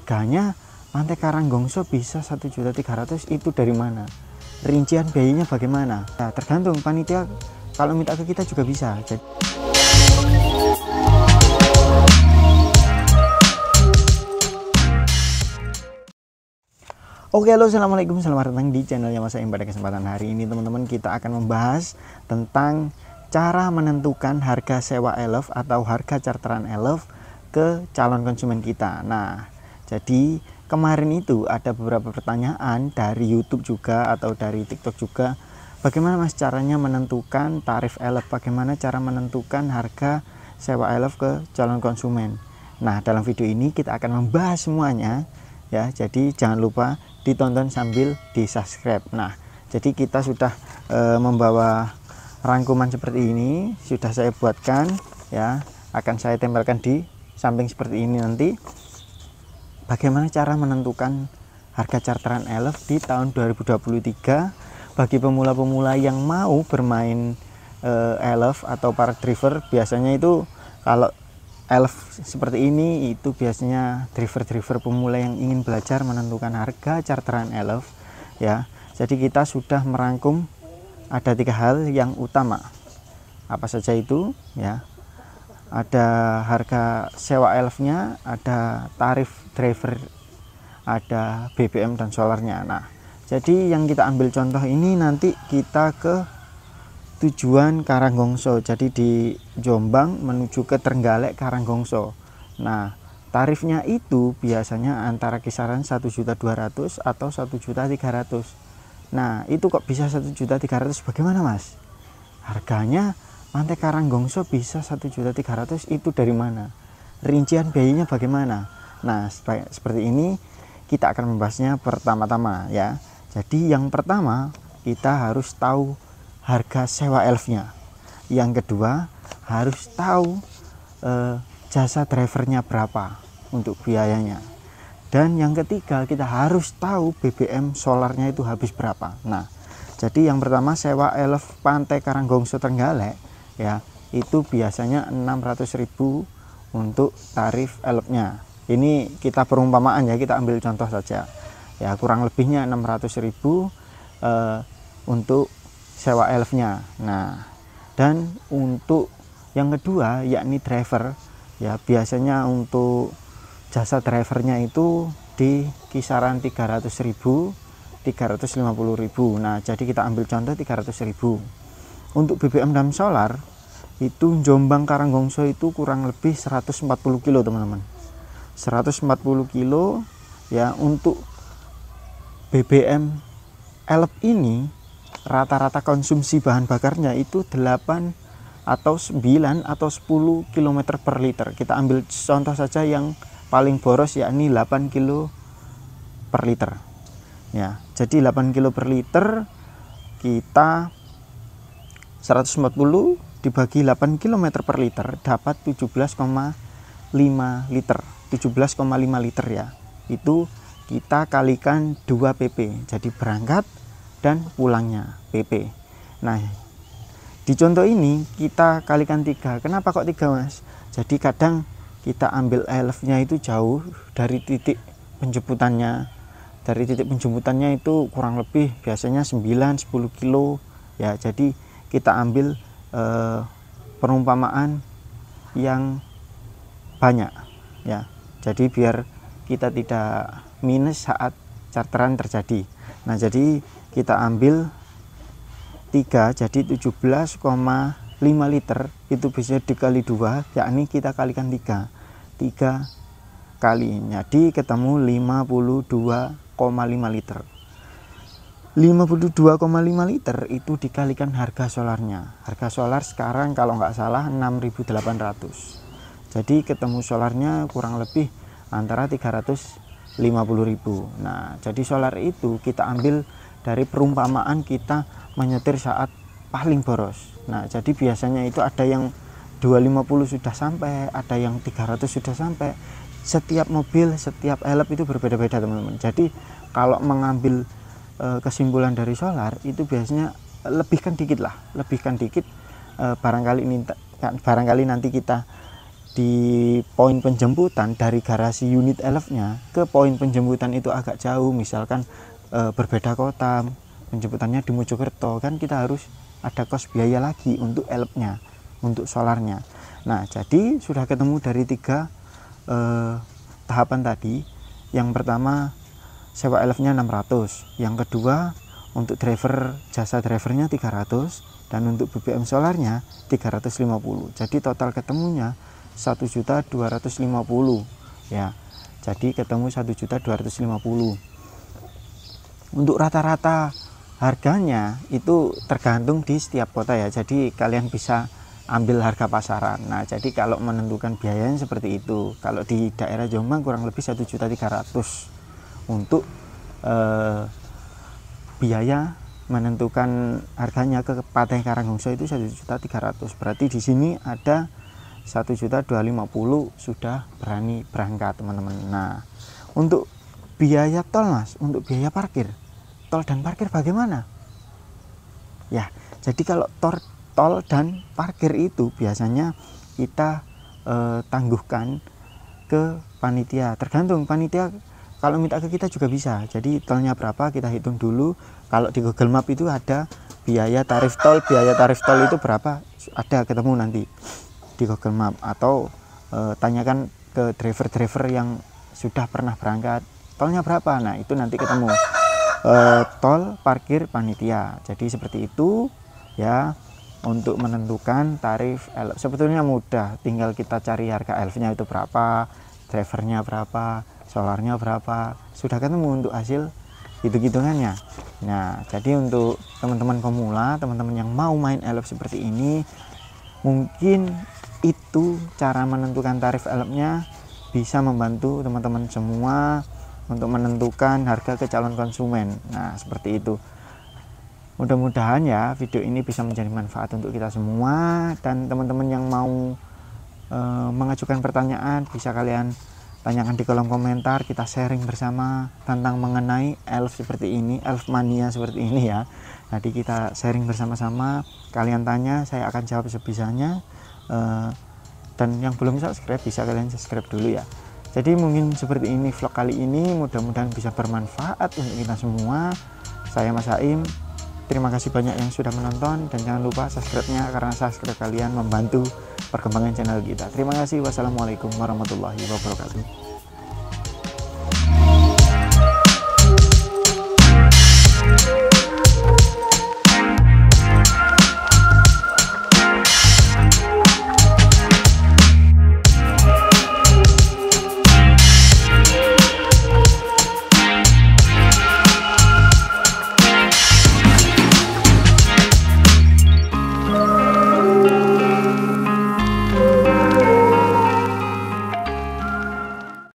Harganya Pantai Karanggongso bisa 1.300.000, itu dari mana? Rincian biayanya bagaimana? Nah, tergantung panitia, kalau minta ke kita juga bisa. Oke, halo, assalamualaikum, selamat datang di channelnya Mas Aim. Pada kesempatan hari ini teman-teman, kita akan membahas tentang cara menentukan harga sewa elf atau harga charteran elf ke calon konsumen kita. Nah, jadi kemarin itu ada beberapa pertanyaan dari YouTube juga atau dari TikTok juga. Bagaimana Mas caranya menentukan tarif elf? Bagaimana cara menentukan harga sewa elf ke calon konsumen? Nah, dalam video ini kita akan membahas semuanya ya. Jadi jangan lupa ditonton sambil di subscribe. Nah, jadi kita sudah membawa rangkuman seperti ini, sudah saya buatkan ya, akan saya tempelkan di samping seperti ini nanti. Bagaimana cara menentukan harga charteran elf di tahun 2023 bagi pemula-pemula yang mau bermain elf atau para driver. Biasanya itu kalau elf seperti ini itu biasanya driver-driver pemula yang ingin belajar menentukan harga charteran elf ya. Jadi kita sudah merangkum ada 3 hal yang utama. Apa saja itu ya? Ada harga sewa elfnya, ada tarif driver, ada BBM dan solarnya. Nah, jadi yang kita ambil contoh ini nanti kita ke tujuan Karanggongso, jadi di Jombang menuju ke Trenggalek Karanggongso. Nah, tarifnya itu biasanya antara kisaran 1.200.000 atau 1.300.000. Nah, itu kok bisa 1.300.000? Bagaimana Mas? Harganya Pantai Karanggongso bisa 1.300.000, itu dari mana? Rincian biayanya bagaimana? Nah, seperti ini kita akan membahasnya pertama-tama ya. Jadi yang pertama kita harus tahu harga sewa elfnya. Yang kedua harus tahu jasa drivernya berapa untuk biayanya. Dan yang ketiga kita harus tahu BBM solarnya itu habis berapa. Nah, jadi yang pertama sewa elf Pantai Karanggongso Trenggalek ya, itu biasanya 600.000 untuk tarif elfnya. Ini kita perumpamaan ya, kita ambil contoh saja ya, kurang lebihnya 600.000 untuk sewa elfnya. Nah, dan untuk yang kedua yakni driver ya, biasanya untuk jasa drivernya itu di kisaran 300.000, 350.000. Nah, jadi kita ambil contoh 300.000. Untuk BBM dan solar itu Jombang Karanggongso itu kurang lebih 140 kilo teman-teman, 140 kilo ya. Untuk BBM elf ini rata-rata konsumsi bahan bakarnya itu 8 atau 9 atau 10 km per liter. Kita ambil contoh saja yang paling boros yakni 8 kilo per liter ya. Jadi 8 kilo per liter, kita 140 dibagi 8 km per liter dapat 17,5 liter, 17,5 liter ya. Itu kita kalikan 2 PP, jadi berangkat dan pulangnya PP. Nah, di contoh ini kita kalikan 3. Kenapa kok 3 Mas? Jadi kadang kita ambil elfnya itu jauh dari titik penjemputannya. Dari titik penjemputannya itu kurang lebih biasanya 9-10 kilo ya. Jadi kita ambil perumpamaan yang banyak ya. Jadi biar kita tidak minus saat charteran terjadi. Nah, jadi kita ambil 3, jadi 17,5 liter itu bisa dikali 2, yakni kita kalikan 3 kali, jadi ketemu 52,5 liter. 52,5 liter itu dikalikan harga solarnya. Harga solar sekarang kalau nggak salah 6.800. Jadi ketemu solarnya kurang lebih antara 350.000. Nah, jadi solar itu kita ambil dari perumpamaan kita menyetir saat paling boros. Nah, jadi biasanya itu ada yang 250 sudah sampai, ada yang 300 sudah sampai. Setiap mobil, setiap elf itu berbeda-beda teman-teman. Jadi kalau mengambil kesimpulan dari solar itu biasanya lebihkan dikit lah, lebihkan dikit, barangkali nanti kita di poin penjemputan dari garasi unit elf-nya ke poin penjemputan itu agak jauh, misalkan berbeda kota, penjemputannya di Mojokerto, kan kita harus ada kos biaya lagi untuk elf-nya, untuk solarnya. Nah, jadi sudah ketemu dari 3 tahapan tadi. Yang pertama sewa elf-nya 600, yang kedua untuk driver, jasa drivernya 300, dan untuk BBM solarnya 350. Jadi total ketemunya 1.250 ya. Jadi ketemu 1.250. Untuk rata-rata harganya itu tergantung di setiap kota ya. Jadi kalian bisa ambil harga pasaran. Nah, jadi kalau menentukan biayanya seperti itu. Kalau di daerah Jombang kurang lebih 1.300.000 untuk biaya menentukan harganya ke Pateng Karanggongso itu 1.300.000. Berarti di sini ada 1.250.000 sudah berani berangkat, teman-teman. Nah, untuk biaya tol, Mas, untuk biaya parkir, tol dan parkir bagaimana? Ya, jadi kalau tol dan parkir itu biasanya kita tangguhkan ke panitia. Tergantung panitia, kalau minta ke kita juga bisa. Jadi tolnya berapa kita hitung dulu. Kalau di Google Map itu ada biaya tarif tol itu berapa, ada ketemu nanti di Google Map. Atau tanyakan ke driver-driver yang sudah pernah berangkat, tolnya berapa. Nah, itu nanti ketemu tol, parkir, panitia. Jadi seperti itu ya. Untuk menentukan tarif elf sebetulnya mudah, tinggal kita cari harga elfnya itu berapa, drivernya berapa, solarnya berapa, sudah ketemu untuk hasil hitung-hitungannya. Nah, jadi untuk teman-teman pemula, teman-teman yang mau main elf seperti ini, mungkin itu cara menentukan tarif elfnya bisa membantu teman-teman semua untuk menentukan harga ke calon konsumen. Nah, seperti itu. Mudah-mudahan ya video ini bisa menjadi manfaat untuk kita semua, dan teman-teman yang mau mengajukan pertanyaan bisa kalian tanyakan di kolom komentar. Kita sharing bersama tentang mengenai elf seperti ini, elf mania seperti ini ya. Jadi kita sharing bersama-sama, kalian tanya, saya akan jawab sebisanya. Dan yang belum subscribe bisa kalian subscribe dulu ya. Jadi mungkin seperti ini vlog kali ini, mudah-mudahan bisa bermanfaat untuk kita semua. Saya Mas Aim, terima kasih banyak yang sudah menonton, dan jangan lupa subscribe-nya karena subscribe kalian membantu perkembangan channel kita. Terima kasih. Wassalamualaikum warahmatullahi wabarakatuh.